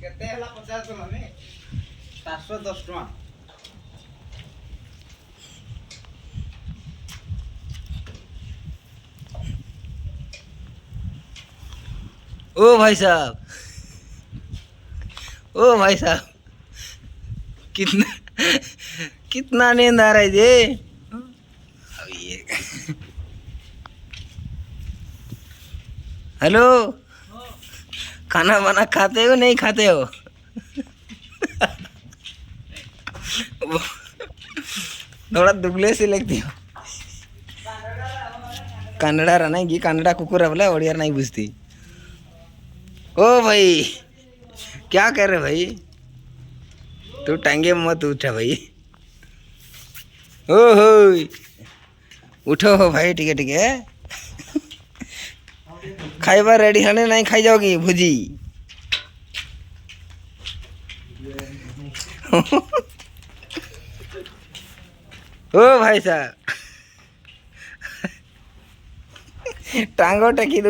କେତେ ହେଲା 50 ଟଙ୍କା ନେ 710 ଟଙ୍କା। ओ भाई साहब, ओ भाई साहब, कितना कितना नींद आ रहा है ये। अब ये हेलो, खाना वाना खाते हो नहीं खाते हो? वो थोड़ा दुबले से लगती हो। कन्नड़ा रहना की कन्नड़ा कुकुर बोला ओडिया नहीं बुझती। ओ भाई, क्या कर रहे भाई? तू टांगे मत उठा भाई। ओ हो, उठो हो भाई, ठीक है। खाइबा रेडी हने नहीं खाई जाओगी भुजी। ओ भाई साहब, टांगो टकी